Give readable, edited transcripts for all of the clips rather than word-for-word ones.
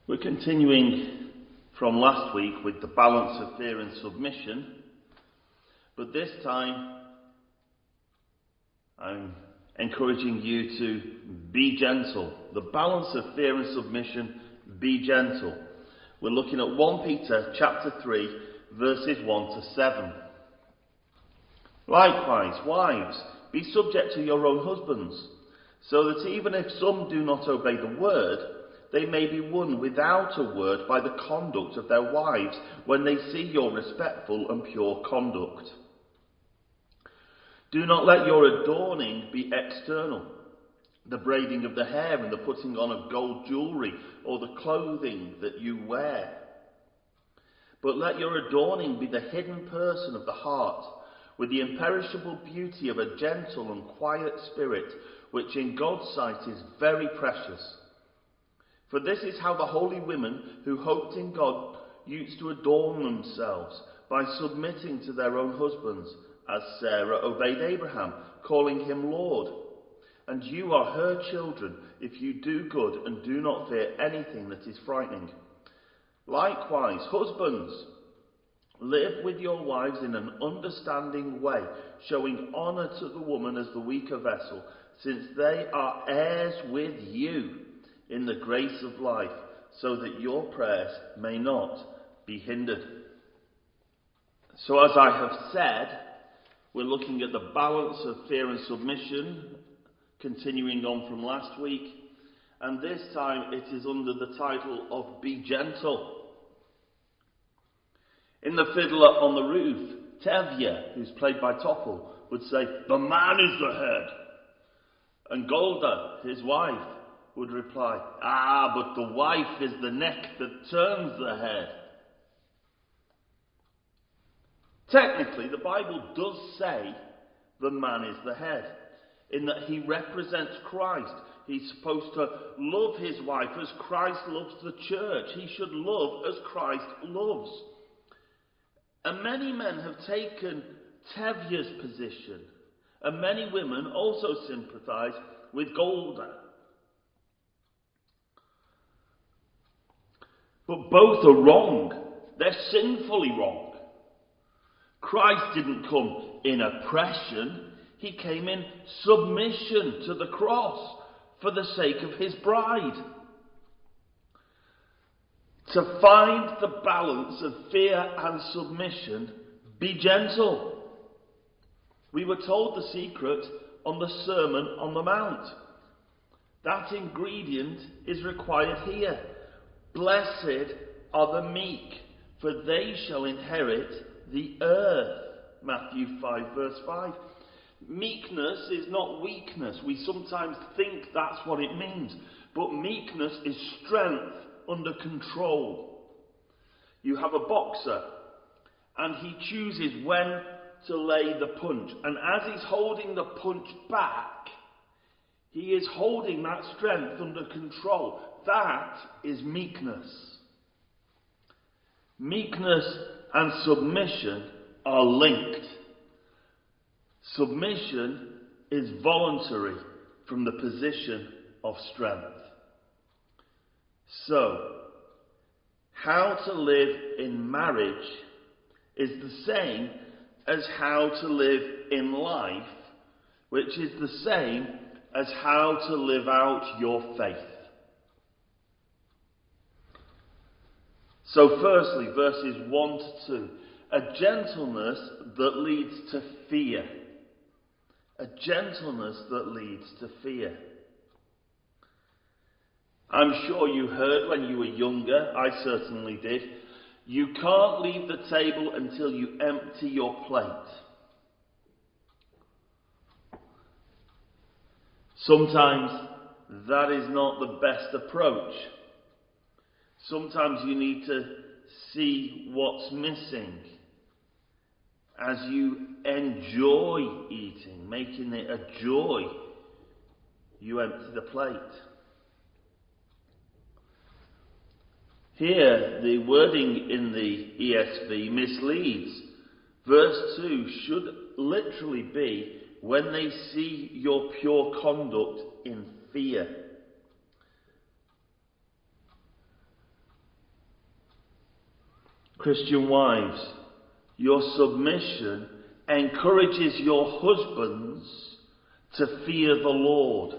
We're continuing from last week with the balance of fear and submission, but this time I'm encouraging you to be gentle. The balance of fear and submission, be gentle. We're looking at 1 Peter chapter 3 verses 1 to 7. Likewise, wives, be subject to your own husbands, so that even if some do not obey the word, they may be won without a word by the conduct of their wives when they see your respectful and pure conduct. Do not let your adorning be external, the braiding of the hair and the putting on of gold jewellery or the clothing that you wear. But let your adorning be the hidden person of the heart, with the imperishable beauty of a gentle and quiet spirit, which in God's sight is very precious. For this is how the holy women who hoped in God used to adorn themselves, by submitting to their own husbands, as Sarah obeyed Abraham, calling him Lord. And you are her children, if you do good and do not fear anything that is frightening. Likewise, husbands, live with your wives in an understanding way, showing honour to the woman as the weaker vessel, since they are heirs with you in the grace of life, so that your prayers may not be hindered. So as I have said, we're looking at the balance of fear and submission, continuing on from last week, and this time it is under the title of Be Gentle. In The Fiddler on the Roof, Tevye, who's played by Topol, would say, "The man is the head." And Golda, his wife, would reply, but the wife is the neck that turns the head. Technically, the Bible does say the man is the head, in that he represents Christ. He's supposed to love his wife as Christ loves the church. He should love as Christ loves. And many men have taken Tevye's position, and many women also sympathise with Golda. But both are wrong. They're sinfully wrong. Christ didn't come in oppression. He came in submission to the cross for the sake of his bride. To find the balance of fear and submission, be gentle. We were told the secret on the Sermon on the Mount. That ingredient is required here. Blessed are the meek, for they shall inherit the earth. Matthew 5 verse 5. Meekness is not weakness. We sometimes think that's what it means. But meekness is strength under control. You have a boxer, and he chooses when to lay the punch. And as he's holding the punch back, he is holding that strength under control. That is meekness. Meekness and submission are linked. Submission is voluntary from the position of strength. So, how to live in marriage is the same as how to live in life, which is the same as how to live out your faith. So firstly, verses 1 to 2, a gentleness that leads to fear. A gentleness that leads to fear. I'm sure you heard when you were younger, I certainly did, you can't leave the table until you empty your plate. Sometimes that is not the best approach. Sometimes you need to see what's missing as you enjoy eating, making it a joy. You empty the plate. Here, the wording in the ESV misleads. Verse 2 should literally be, when they see your pure conduct in fear. Christian wives, your submission encourages your husbands to fear the Lord.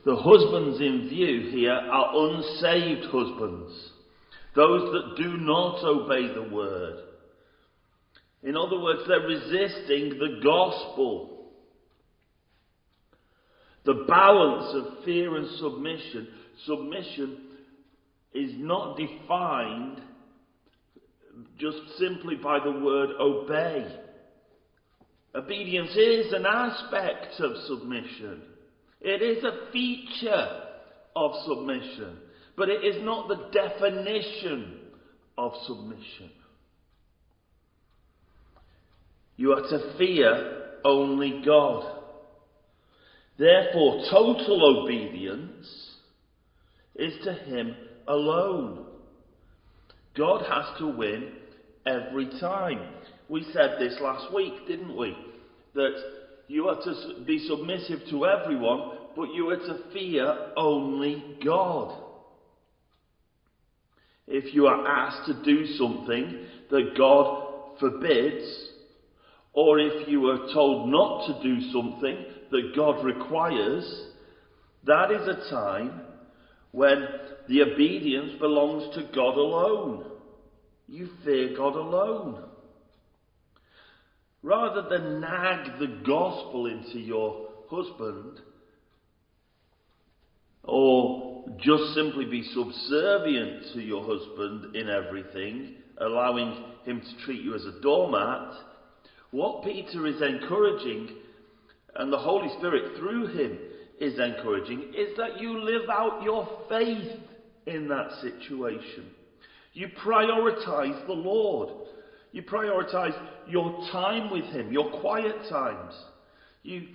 The husbands in view here are unsaved husbands, those that do not obey the word. In other words, they're resisting the gospel. The balance of fear and submission is not defined just simply by the word obey. Obedience is an aspect of submission. It is a feature of submission, but it is not the definition of submission. You are to fear only God. Therefore, total obedience is to Him alone. God has to win every time. We said this last week, didn't we? That you are to be submissive to everyone, but you are to fear only God. If you are asked to do something that God forbids, or if you are told not to do something that God requires, that is a time when the obedience belongs to God alone. You fear God alone. Rather than nag the gospel into your husband, or just simply be subservient to your husband in everything, allowing him to treat you as a doormat, what Peter is encouraging, and the Holy Spirit through him is encouraging, is that you live out your faith in that situation. You prioritize the Lord. You prioritize your time with Him, your quiet times. You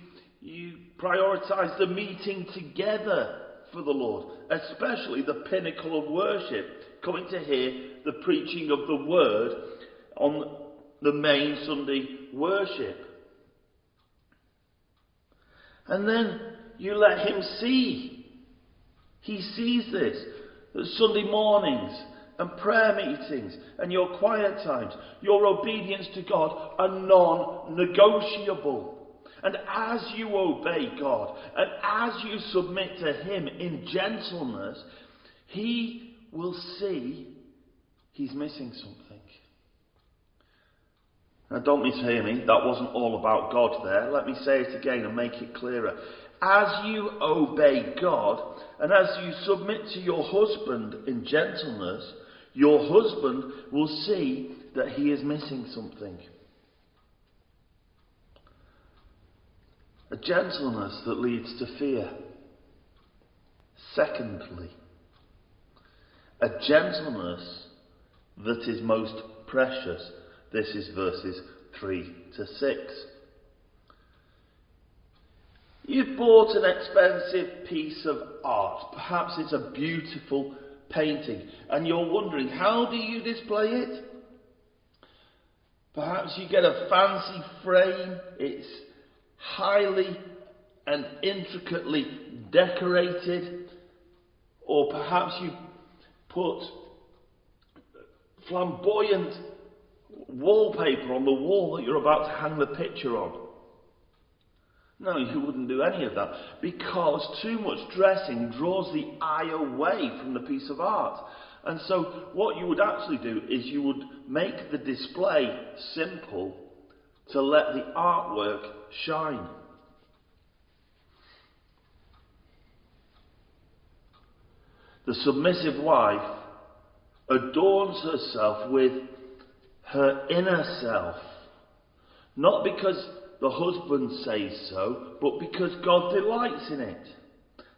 prioritize the meeting together for the Lord, especially the pinnacle of worship, coming to hear the preaching of the Word on the main Sunday worship. And then you let Him see. He sees this. That Sunday mornings and prayer meetings and your quiet times, your obedience to God are non-negotiable. And as you obey God and as you submit to Him in gentleness, He will see He's missing something. Now don't mishear me, that wasn't all about God there. Let me say it again and make it clearer. As you obey God and as you submit to your husband in gentleness, your husband will see that he is missing something. A gentleness that leads to fear. Secondly, a gentleness that is most precious. This is verses 3 to 6. You've bought an expensive piece of art. Perhaps it's a beautiful painting, and you're wondering, how do you display it? Perhaps you get a fancy frame. It's highly and intricately decorated. Or perhaps you put flamboyant wallpaper on the wall that you're about to hang the picture on. No, you wouldn't do any of that, because too much dressing draws the eye away from the piece of art. And so what you would actually do is you would make the display simple to let the artwork shine. The submissive wife adorns herself with her inner self, not because the husband says so, but because God delights in it.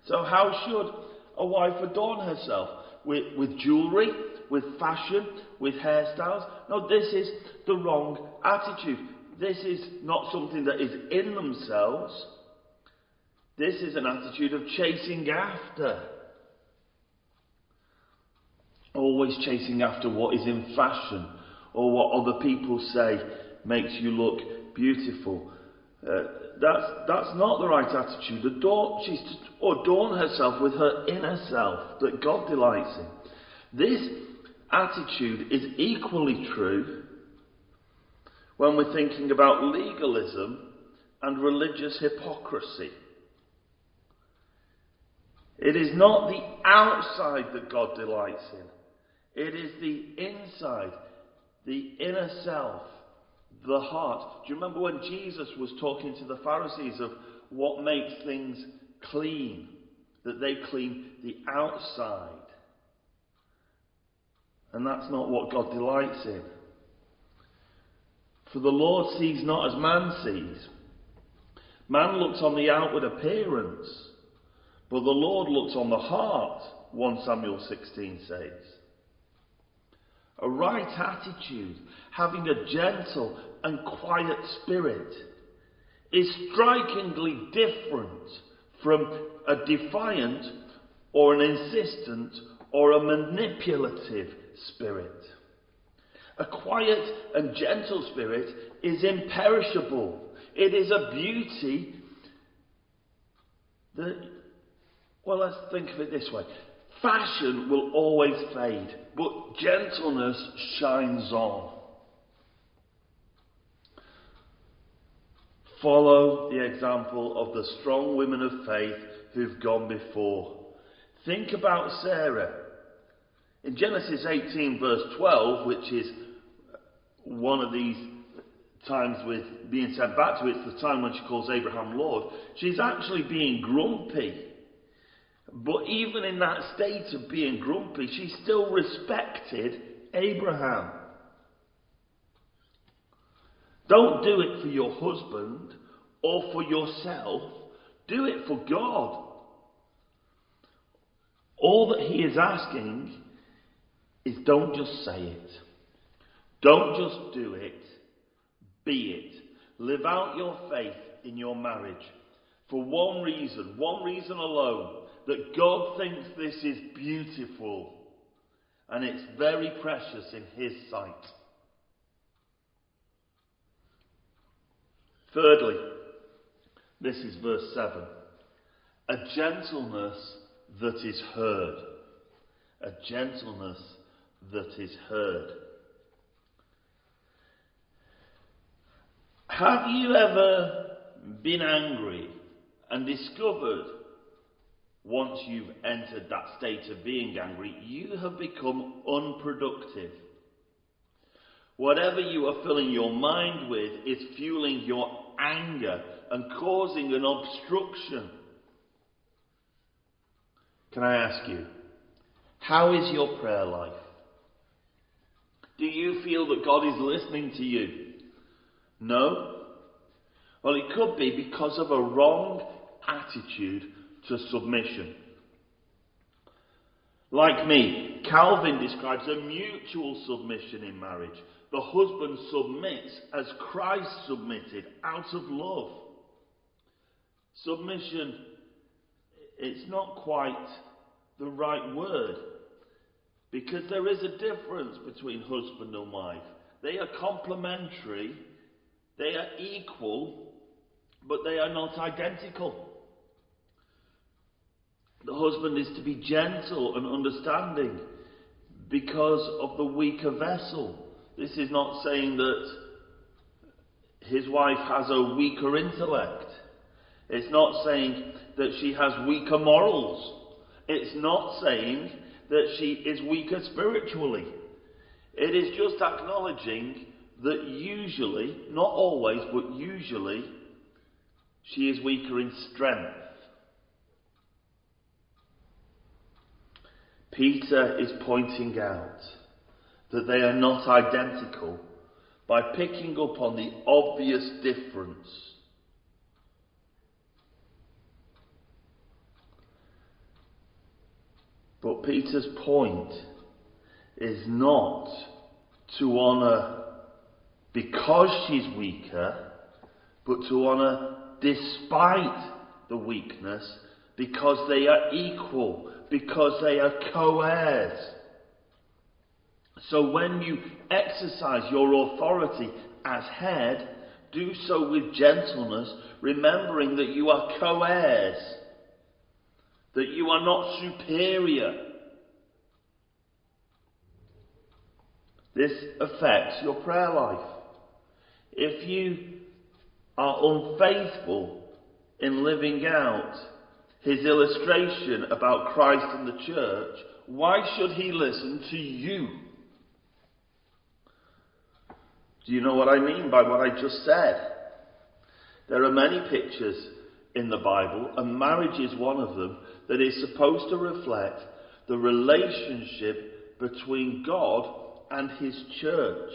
So how should a wife adorn herself? With jewellery, with fashion, with hairstyles? No, this is the wrong attitude. This is not something that is in themselves. This is an attitude of chasing after. Always chasing after what is in fashion, or what other people say makes you look beautiful. That's not the right attitude. She's to adorn herself with her inner self that God delights in. This attitude is equally true when we're thinking about legalism and religious hypocrisy. It is not the outside that God delights in. It is the inside, the inner self, the heart. Do you remember when Jesus was talking to the Pharisees of what makes things clean? That they clean the outside. And that's not what God delights in. For the Lord sees not as man sees. Man looks on the outward appearance, but the Lord looks on the heart, 1 Samuel 16 says. A right attitude, having a gentle and quiet spirit, is strikingly different from a defiant or an insistent or a manipulative spirit. A quiet and gentle spirit is imperishable. It is a beauty that, well, let's think of it this way. Fashion will always fade, but gentleness shines on. Follow the example of the strong women of faith who've gone before. Think about Sarah. In Genesis 18 verse 12, which is one of these times with being sent back to, it's the time when she calls Abraham Lord, she's actually being grumpy. But even in that state of being grumpy, she still respected Abraham. Don't do it for your husband or for yourself. Do it for God. All that he is asking is don't just say it. Don't just do it. Be it. Live out your faith in your marriage for one reason alone, that God thinks this is beautiful and it's very precious in his sight. Thirdly, this is verse 7. A gentleness that is heard. A gentleness that is heard. Have you ever been angry and discovered, once you've entered that state of being angry, you have become unproductive? Whatever you are filling your mind with is fueling your anger and causing an obstruction. Can I ask you, how is your prayer life? Do you feel that God is listening to you? No? Well, it could be because of a wrong attitude to submission. Like me, Calvin describes a mutual submission in marriage. The husband submits as Christ submitted, out of love. Submission, it's not quite the right word, because there is a difference between husband and wife. They are complementary, they are equal, but they are not identical. The husband is to be gentle and understanding because of the weaker vessel. This is not saying that his wife has a weaker intellect. It's not saying that she has weaker morals. It's not saying that she is weaker spiritually. It is just acknowledging that usually, not always, but usually, she is weaker in strength. Peter is pointing out that they are not identical by picking up on the obvious difference. But Peter's point is not to honour because she's weaker, but to honour despite the weakness, because they are equal, because they are co-heirs. So when you exercise your authority as head, do so with gentleness, remembering that you are co-heirs, that you are not superior. This affects your prayer life. If you are unfaithful in living out his illustration about Christ and the church, why should he listen to you? Do you know what I mean by what I just said? There are many pictures in the Bible, and marriage is one of them, that is supposed to reflect the relationship between God and his church.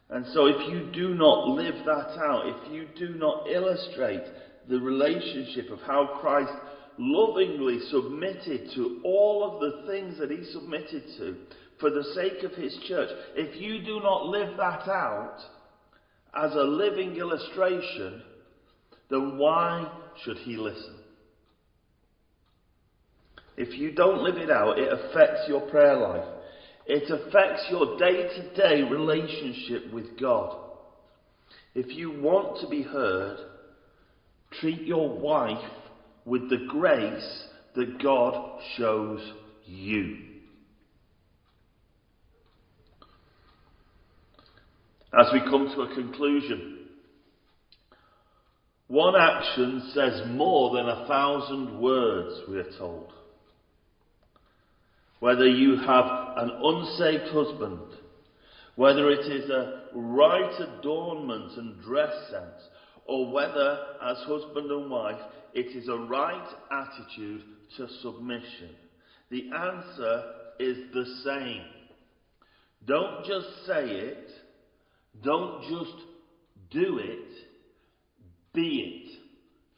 And so if you do not live that out, if you do not illustrate the relationship of how Christ lovingly submitted to all of the things that he submitted to for the sake of his church, if you do not live that out as a living illustration, then why should he listen? If you don't live it out, it affects your prayer life. It affects your day-to-day relationship with God. If you want to be heard, treat your wife with the grace that God shows you. As we come to a conclusion, one action says more than 1,000 words, we are told. Whether you have an unsaved husband, whether it is a right adornment and dress sense, or whether, as husband and wife, it is a right attitude to submission, the answer is the same. Don't just say it, don't just do it, be it,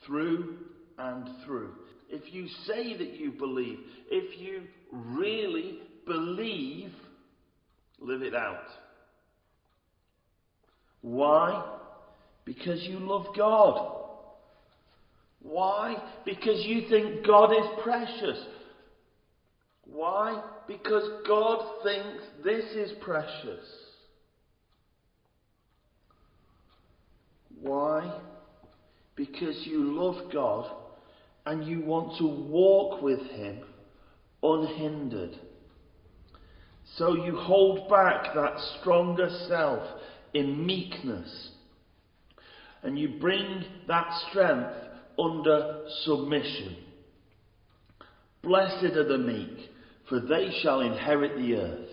through and through. If you say that you believe, if you really believe, live it out. Why? Because you love God. Why? Because you think God is precious. Why? Because God thinks this is precious. Why? Because you love God and you want to walk with him unhindered. So you hold back that stronger self in meekness, and you bring that strength under submission. Blessed are the meek, for they shall inherit the earth.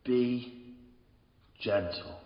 Be gentle.